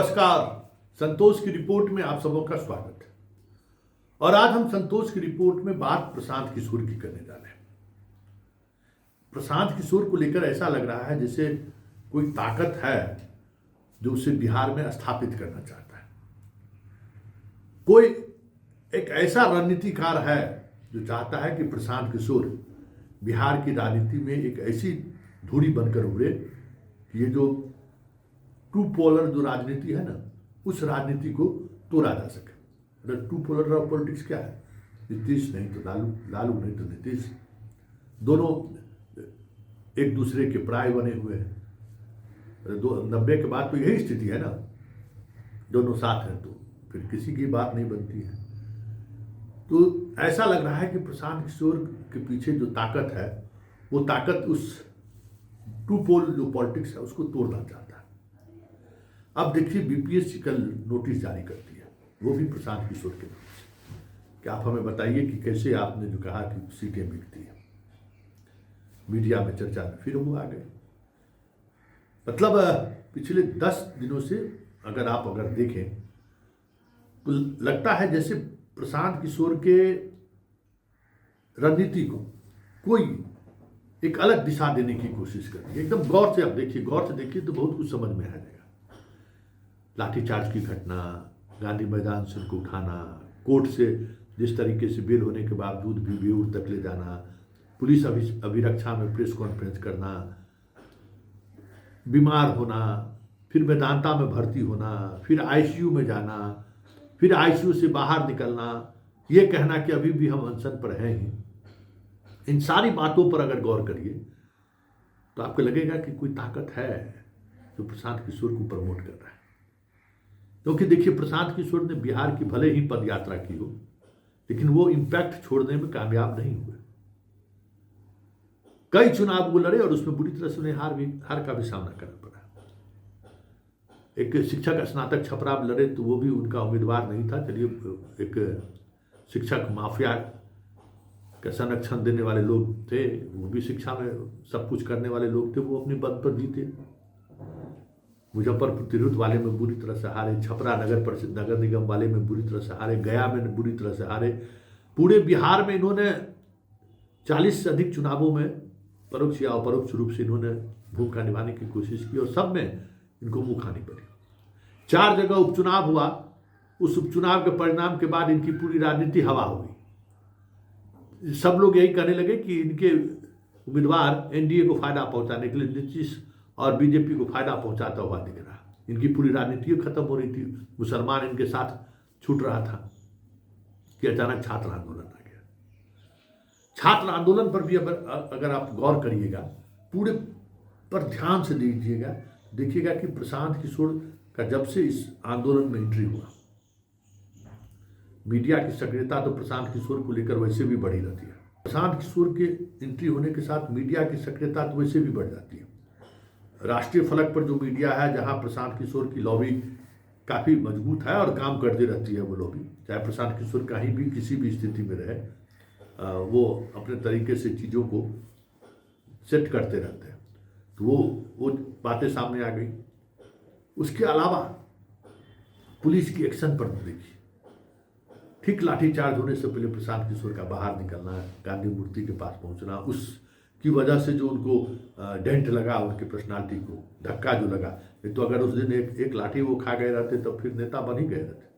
नमस्कार। संतोष की रिपोर्ट में आप सबों का स्वागत है। और आज हम संतोष की रिपोर्ट में बात प्रशांत किशोर की करने जा रहे हैं। प्रशांत किशोर को लेकर ऐसा लग रहा है जैसे कोई ताकत है जो उसे बिहार में स्थापित करना चाहता है। कोई एक ऐसा रणनीतिकार है जो चाहता है कि प्रशांत किशोर बिहार की राजनीति में एक ऐसी धुरी बनकर उभरे कि ये जो टू पोलर जो राजनीति है ना, उस राजनीति को तोड़ा जा सके। अगर टू पोलर ऑफ पॉलिटिक्स क्या है? नीतीश नहीं तो लालू, लालू नहीं तो नीतीश, दोनों एक दूसरे के पराय बने हुए हैं। 90 के बाद तो यही स्थिति है ना, दोनों साथ हैं तो फिर किसी की बात नहीं बनती है। तो ऐसा लग रहा है कि प्रशांत किशोर के पीछे जो ताकत है वो ताकत उस टू पोल जो पॉलिटिक्स है उसको तोड़ना चाहता है। अब देखिए, बीपीएससी कल नोटिस जारी करती है, वो भी प्रशांत किशोर के नाम से। क्या आप हमें बताइए कि कैसे आपने जो कहा कि सीटें बिकती है, मीडिया में चर्चा में फिर वो आ गए। मतलब पिछले 10 दिनों से अगर देखें तो लगता है जैसे प्रशांत किशोर के रणनीति को कोई एक अलग दिशा देने की कोशिश कर रही है। एकदम गौर से देखिए तो बहुत कुछ समझ में आ जाएगा। लाठीचार्ज की घटना, गांधी मैदान से उनको उठाना, कोर्ट से जिस तरीके से बेल होने के बावजूद भी बेऊर तक ले जाना, पुलिस अभिरक्षा में प्रेस कॉन्फ्रेंस करना, बीमार होना, फिर वेदांता में भर्ती होना, फिर आईसीयू में जाना, फिर आईसीयू से बाहर निकलना, ये कहना कि अभी भी हम अनशन पर हैं ही। इन सारी बातों पर अगर गौर करिए तो आपको लगेगा कि कोई ताकत है जो प्रशांत किशोर को प्रमोट कर रहा है। क्योंकि देखिए, प्रशांत किशोर ने बिहार की भले ही पद यात्रा की हो, लेकिन वो इम्पैक्ट छोड़ने में कामयाब नहीं हुए। कई चुनाव वो लड़े और उसमें बुरी तरह से उन्हें हार का भी सामना करना पड़ा। एक शिक्षक स्नातक छपरा लड़े तो वो भी उनका उम्मीदवार नहीं था। चलिए, एक शिक्षक माफिया का संरक्षण देने वाले लोग थे, वो भी शिक्षा में सब कुछ करने वाले लोग थे, वो अपनी पद पर जीते। मुजफ्फरपुर तिरहुत वाले में बुरी तरह से हारे, छपरा नगर निगम वाले में बुरी तरह से हारे, गया में बुरी तरह से हारे। पूरे बिहार में इन्होंने 40 से अधिक चुनावों में परोक्ष या अपरोक्ष रूप से इन्होंने भूमिका निभाने की कोशिश की और सब में इनको मुंह खानी पड़ी। 4 जगह उपचुनाव हुआ, उस उपचुनाव के परिणाम के बाद इनकी पूरी राजनीति हवा हो गई। सब लोग यही कहने लगे कि इनके उम्मीदवार एनडीए को फायदा पहुंचाने के लिए नीतीश और बीजेपी को फायदा पहुंचाता हुआ दिख रहा। इनकी पूरी राजनीति खत्म हो रही थी। मुसलमान इनके साथ छूट रहा था कि अचानक छात्र आंदोलन आ गया। छात्र आंदोलन पर भी अगर आप गौर करिएगा, पूरे पर ध्यान से देखिएगा कि प्रशांत किशोर का जब से इस आंदोलन में एंट्री हुआ, मीडिया की सक्रियता तो प्रशांत किशोर को लेकर वैसे भी बढ़ी रहती है। प्रशांत किशोर के एंट्री होने के साथ मीडिया की सक्रियता तो वैसे भी बढ़ जाती है। राष्ट्रीय फलक पर जो मीडिया है, जहां प्रशांत किशोर की लॉबी काफ़ी मजबूत है और काम करती रहती है, वो लॉबी चाहे प्रशांत किशोर कहीं भी किसी भी स्थिति में रहे, वो अपने तरीके से चीज़ों को सेट करते रहते हैं। तो वो बातें सामने आ गई। उसके अलावा पुलिस की एक्शन पर देखिए, ठीक लाठीचार्ज होने से पहले प्रशांत किशोर का बाहर निकलना, गांधी मूर्ति के पास पहुंचना, उसकी वजह से जो उनको डेंट लगा, उनकी पर्सनालिटी को धक्का जो लगा, नहीं तो अगर उस दिन एक लाठी वो खा गए रहते तो फिर नेता बन ही गए रहते।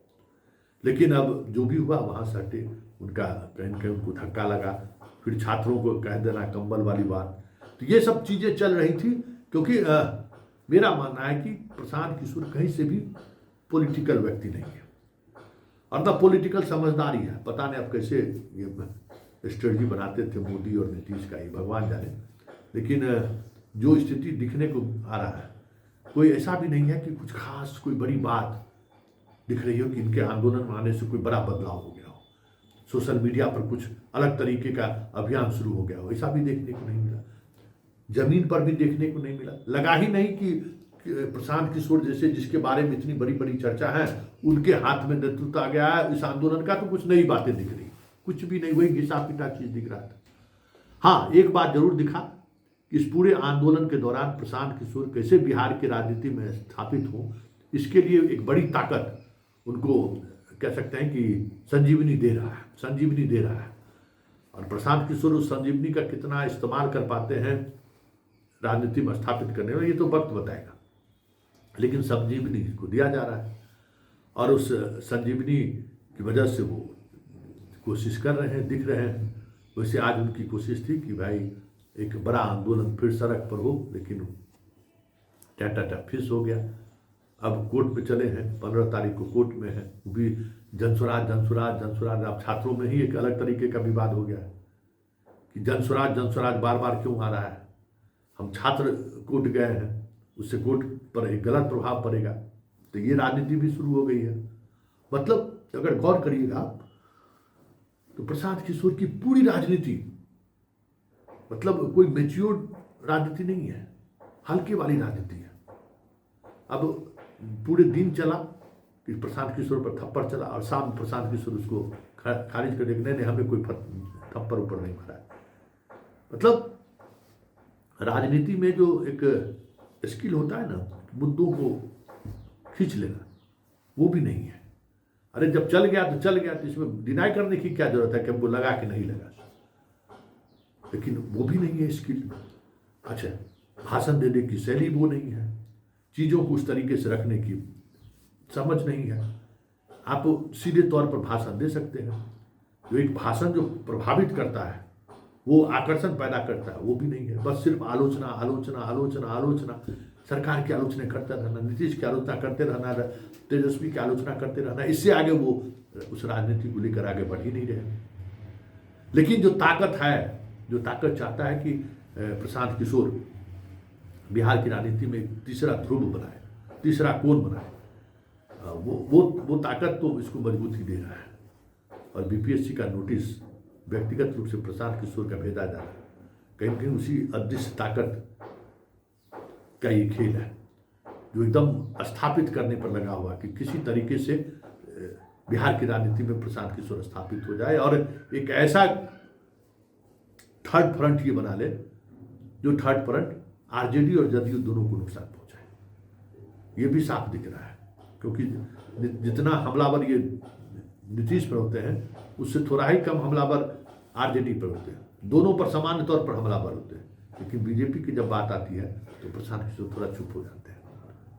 लेकिन अब जो भी हुआ वहाँ से हटे, उनका कहीं न कहीं उनको धक्का लगा, फिर छात्रों को कह देना कंबल वाली बात। तो ये सब चीज़ें चल रही थी, क्योंकि मेरा मानना है कि प्रशांत किशोर कहीं से भी पॉलिटिकल व्यक्ति नहीं है और द पॉलिटिकल समझदारी है। पता नहीं अब कैसे ये स्ट्रेटजी बनाते थे मोदी और नीतीश का, ये भगवान जाने। लेकिन जो स्थिति दिखने को आ रहा है, कोई ऐसा भी नहीं है कि कुछ खास कोई बड़ी बात दिख रही हो कि इनके आंदोलन में आने से कोई बड़ा बदलाव हो गया हो, सोशल मीडिया पर कुछ अलग तरीके का अभियान शुरू हो गया हो, ऐसा भी देखने को नहीं मिला। जमीन पर भी देखने को नहीं मिला। लगा ही नहीं कि प्रशांत किशोर जैसे, जिसके बारे में इतनी बड़ी बड़ी चर्चा है, उनके हाथ में नेतृत्व आ गया है इस आंदोलन का, तो कुछ नई बातें दिख रही, कुछ भी नहीं, वही घिसा पिटा चीज दिख रहा था। हाँ, एक बात जरूर दिखा कि इस पूरे आंदोलन के दौरान प्रशांत किशोर कैसे बिहार की राजनीति में स्थापित हो, इसके लिए एक बड़ी ताकत उनको कह सकते हैं कि संजीवनी दे रहा है। और प्रशांत किशोर उस संजीवनी का कितना इस्तेमाल कर पाते हैं राजनीति में स्थापित करने में, ये तो वक्त बताएगा, लेकिन संजीवनी को दिया जा रहा है और उस संजीवनी की वजह से वो कोशिश कर रहे हैं, दिख रहे हैं। वैसे आज उनकी कोशिश थी कि भाई एक बड़ा आंदोलन फिर सड़क पर हो, लेकिन टाटा फिस हो गया। अब कोर्ट में चले हैं, 15 तारीख को कोर्ट में है, वो भी जनस्वराज। अब छात्रों में ही एक अलग तरीके का विवाद हो गया है कि जनस्वराज बार बार क्यों आ रहा है। हम छात्र कोर्ट गए हैं, उससे कोर्ट पर एक गलत प्रभाव पड़ेगा, तो ये राजनीति भी शुरू हो गई है। मतलब अगर गौर करिएगा तो प्रशांत किशोर की पूरी राजनीति मतलब कोई मैच्योर राजनीति नहीं है, हल्के वाली राजनीति है। अब पूरे दिन चला कि प्रशांत किशोर पर थप्पड़ चला और शाम प्रशांत किशोर उसको खारिज कर देंगे, नहीं हमें कोई थप्पड़ ऊपर नहीं मारा है। मतलब राजनीति में जो एक स्किल होता है ना, मुद्दों को खींच लेना, वो भी नहीं है। अरे जब चल गया तो इसमें डिनाई करने की क्या जरूरत है कि हमको लगा कि नहीं लगा, लेकिन वो भी नहीं है स्किल। अच्छा, भाषण देने की शैली वो नहीं है, चीज़ों को उस तरीके से रखने की समझ नहीं है। आप सीधे तौर पर भाषण दे सकते हैं, जो एक भाषण जो प्रभावित करता है, वो आकर्षण पैदा करता है, वो भी नहीं है। बस सिर्फ आलोचना, सरकार की आलोचना करते रहना, नीतीश की आलोचना करते रहना, तेजस्वी की आलोचना करते रहना, इससे आगे वो उस राजनीति को लेकर आगे बढ़ ही नहीं रहे। लेकिन जो ताकत चाहता है कि प्रशांत किशोर बिहार की राजनीति में एक तीसरा ध्रुव बनाए, तीसरा कोण बनाए, वो ताकत तो इसको मजबूती दे रहा है। और बीपीएससी का नोटिस व्यक्तिगत रूप से प्रशांत किशोर का भेजा जा रहा है, कहीं न कहीं उसी अदृश्य ताकत का ये खेल है जो एकदम स्थापित करने पर लगा हुआ कि किसी तरीके से बिहार की राजनीति में प्रशांत किशोर स्थापित हो जाए और एक ऐसा थर्ड फ्रंट ये बना ले जो थर्ड फ्रंट आरजेडी और जदयू दोनों को नुकसान पहुंचाए। ये भी साफ दिख रहा है, क्योंकि जितना हमलावर ये नीतीश पर होते हैं, उससे थोड़ा ही कम हमलावर आरजेडी पर होते हैं। दोनों पर सामान्य तौर पर हमलावर होते हैं, लेकिन बीजेपी की जब बात आती है तो प्रशांत किशोर थोड़ा चुप हो जाते हैं।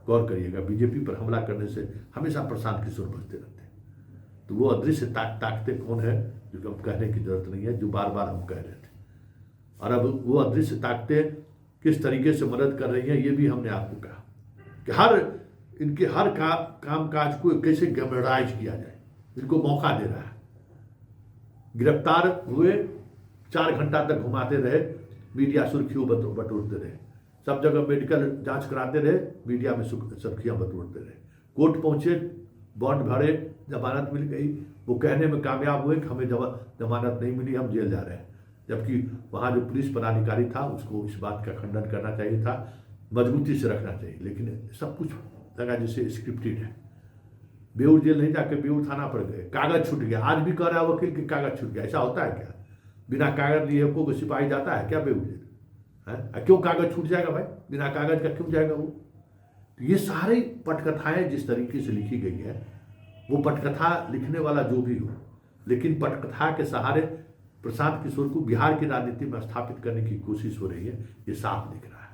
गौर करिएगा, बीजेपी पर हमला करने से हमेशा प्रशांत किशोर बचते रहते हैं। तो वो अदृश्य ताकतें कौन है, जो अब कहने की जरूरत नहीं है, जो बार बार हम कह रहे थे। और अब वो अदृश्य ताकतें किस तरीके से मदद कर रही हैं, ये भी हमने आपको कहा कि इनके हर काम काज को कैसे गैमराइज किया जाए, इनको मौका दे रहा है। गिरफ्तार हुए, 4 घंटा तक घुमाते रहे, मीडिया सुर्खियों बटोरते रहे, सब जगह मेडिकल जांच कराते रहे, मीडिया में सुर्खियां बटोरते रहे। कोर्ट पहुंचे, बॉन्ड भरे, जमानत मिल गई, वो कहने में कामयाब हुए कि हमें जमानत नहीं मिली, हम जेल जा रहे हैं। जबकि वहाँ जो पुलिस पदाधिकारी था उसको इस बात का खंडन करना चाहिए था, मजबूती से रखना चाहिए, लेकिन सब कुछ लगा जैसे स्क्रिप्टेड है। बेऊर जेल नहीं जाके बेऊर थाना पर गए, कागज छूट गया। आज भी कह रहा है वकील कि कागज छूट गया, ऐसा होता है क्या? बिना कागज लिए को सिपाही जाता है क्या बेऊर जेल? है क्यों कागज छूट जाएगा भाई? बिना कागज का क्यों जाएगा वो? तो ये सारी पटकथाएं जिस तरीके से लिखी गई है, वो पटकथा लिखने वाला जो भी हो, लेकिन पटकथा के सहारे प्रशांत किशोर को बिहार की राजनीति में स्थापित करने की कोशिश हो रही है, ये साफ दिख रहा है।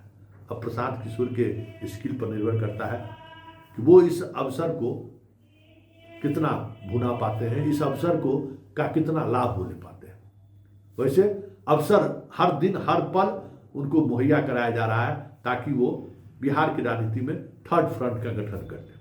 अब प्रशांत किशोर के स्किल पर निर्भर करता है कि वो इस अवसर को कितना भुना पाते हैं, इस अवसर को का कितना लाभ हो ले पाते हैं। वैसे अवसर हर दिन हर पल उनको मुहैया कराया जा रहा है ताकि वो बिहार की राजनीति में थर्ड फ्रंट का गठन कर दें।